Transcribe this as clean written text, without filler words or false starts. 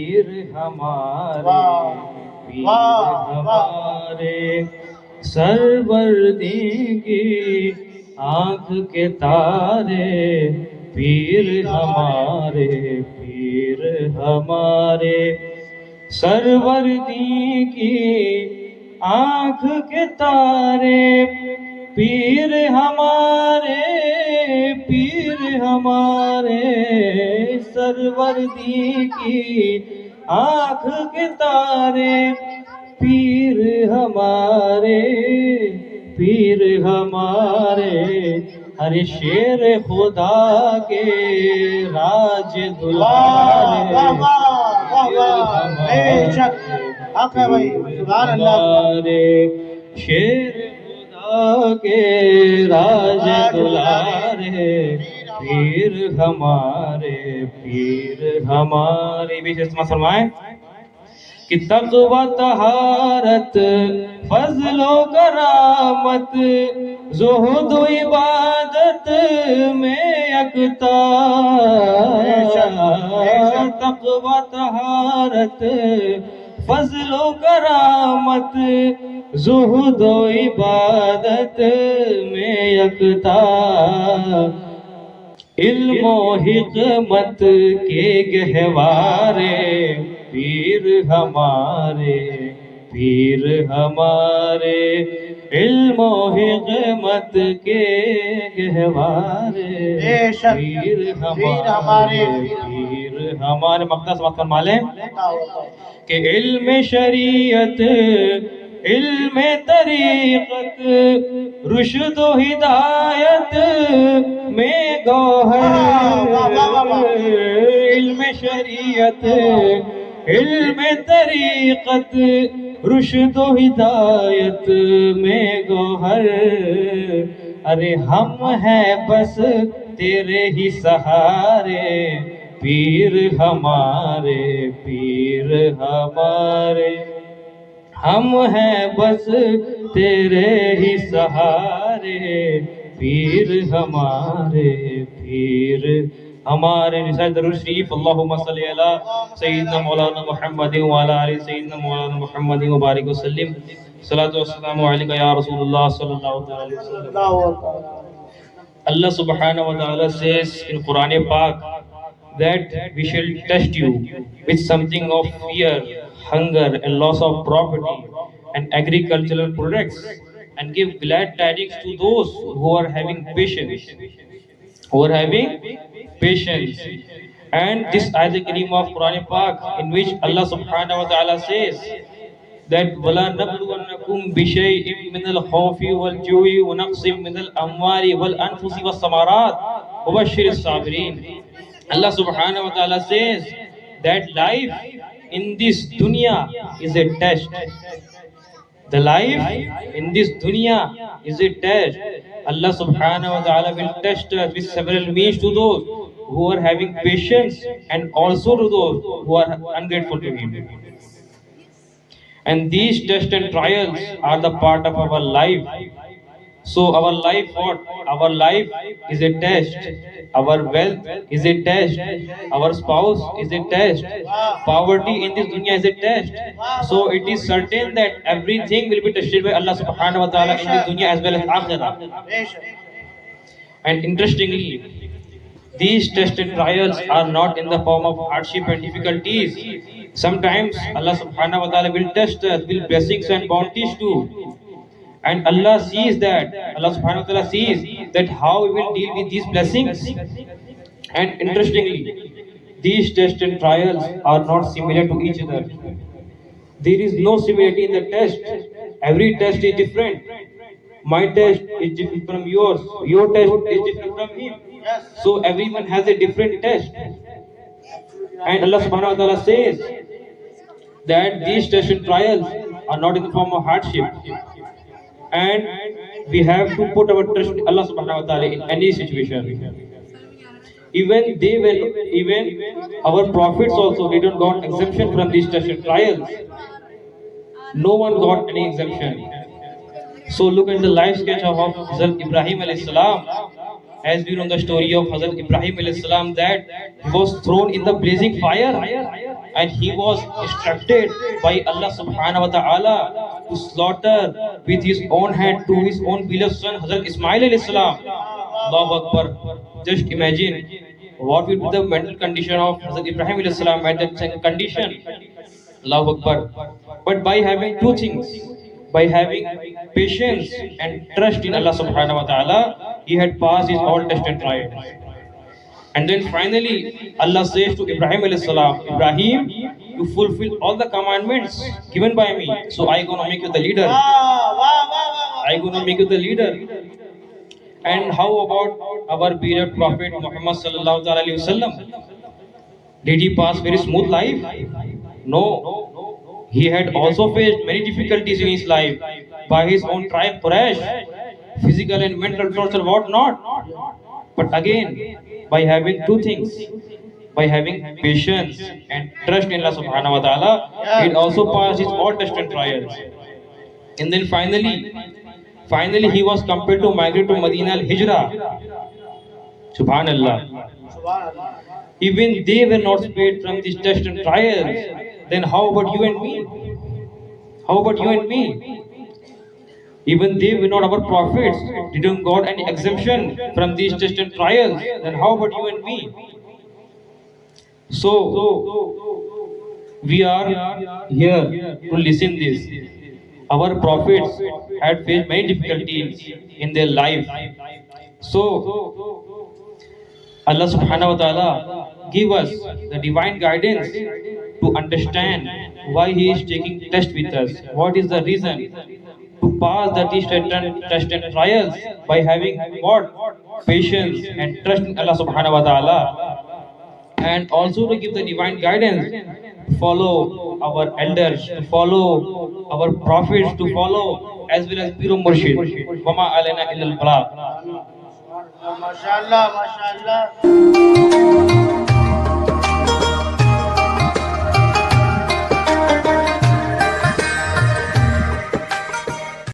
پیر ہمارے، پیر ہمارے، سروردی کی آنکھ کے تارے، پیر ہمارے، پیر ہمارے، سروردی کی آنکھ کے تارے، پیر ہمارے، پیر ہمارے، سروردی کی آنکھ کے تارے، پیر ہمارے، پیر ہمارے، ارے شیر خدا کے راج دلارے، ہمارے شیر خدا کے راج دلارے، پیر ہمارے، پیر ہمارے۔ بھی استعمال فرمائیں کہ تقوی طہارت فضل و کرامت زہد و عبادت میں یکتا، تقوی طہارت فضل و کرامت زہد و عبادت میں یکتا، علم و حکمت کے گہوارے، پیر ہمارے، پیر ہمارے، علم و حکمت کے گہوارے، پیر ہمارے، پیر ہمارے۔ مقدس وقت فرما لیں کہ علم شریعت، علم طریقت، رشد و ہدایت میں گوہر، علم شریعت، علم طریقت، رشد و ہدایت میں گوہر، ارے ہم ہیں بس تیرے ہی سہارے، پیر ہمارے، پیر ہمارے، ہم ہیں بس تیرے ہی سہارے، پیر ہمارے، پیر ہمارے۔ رسالہ درود شریف، اللہم صلی علی سیدنا مولانا محمد وعلی آل سیدنا مولانا محمد وبارک وسلم۔ صلاۃ والسلام علیکہ یا رسول اللہ صلی اللہ علیہ وسلم۔ Allah subhanahu wa ta'ala says in Quran Pak that we shall test you with something of fear, hunger and loss of property and agricultural products, and give glad tidings to those who are having patience, who are having patience. And this ayat kareem of Quran Pak, in which Allah subhanahu wa ta'ala says that وَلَا نَبْلُوَنَّكُمْ بِشَيْءٍ مِّنَ الْخَوْفِ وَالْجُوعِ وَنَقْصٍ مِّنَ الْأَمْوَالِ وَالْأَنفُسِ وَالثَّمَرَاتِ وَبَشِّرِ الصَّابِرِينَ. Allah subhanahu wa ta'ala says that life in this dunya is a test. The life in this dunya is a test. Allah subhanahu wa ta'ala will test us with several means to those who are having patience and also to those who are ungrateful to Him. And these tests and trials are the part of our life. So our life, what? Our life is a test. Our wealth is a test. Our spouse is a test. Poverty in this dunya is a test. So it is certain that everything will be tested by Allah subhanahu wa ta'ala in this dunya as well as akhirah. And interestingly, these tests and trials are not in the form of hardship and difficulties. Sometimes Allah subhanahu wa ta'ala will test us with blessings and bounties too. And Allah sees that, Allah subhanahu wa ta'ala sees that how we will deal with these blessings. And interestingly, these tests and trials are not similar to each other. There is no similarity in the test. Every test is different. My test is different from yours. Your test is different from him. So everyone has a different test. And Allah subhanahu wa ta'ala says that these tests and trials are not in the form of hardship. And we have to put our trust in Allah subhanahu wa ta'ala in any situation. Even our prophets also didn't got exemption from these tests and trials. No one got any exemption. So look at the life sketch of Hazrat Ibrahim alayhi salam. As we know the story of Hazrat Ibrahim alayhi salam, that he was thrown in the blazing fire. and he was instructed by Allah subhanahu wa ta'ala to slaughter with his own hand to his own beloved son Hazrat Ismail alayhi salam. Allahu Akbar. Just imagine what would be the mental condition of Hazrat Ibrahim alayhi salam at that condition. Allahu Akbar. But by having two things, by having patience and trust in Allah subhanahu wa ta'ala, he had passed his all test and trials. And then finally, Allah says to Ibrahim alayhi salam, Ibrahim, you fulfill all the commandments given by me, so I gonna make you the leader. I gonna make you the leader. And how about our beloved Prophet Muhammad sallallahu alaihi wasallam? Did he pass very smooth life? No. He had also faced many difficulties in his life by his own tribe Quraysh, physical and mental torture, what not. But again, by having two things, by having patience and trust in Allah subhanahu wa ta'ala, it also passed his all tests and trials. And then finally he was compelled to migrate to Medina al-Hijrah. Subhanallah. Even they were not spared from these tests and trials. Then how about you and me? How about you and me? Even they were not our prophets. Didn't got any exemption from these tests and trials. Then how about you and me? So we are here to listen this. Our prophets had faced many difficulties in their life. So Allah subhanahu wa ta'ala give us the divine guidance to understand why He is taking test with us. What is the reason to pass the test and trials by having what? Patience and trust in Allah subhanahu wa ta'ala. And also to give the divine guidance to follow our elders, to follow our prophets, to follow as well as Piro Murshid. Wama alana illa al-balagh. MashaAllah, MashaAllah.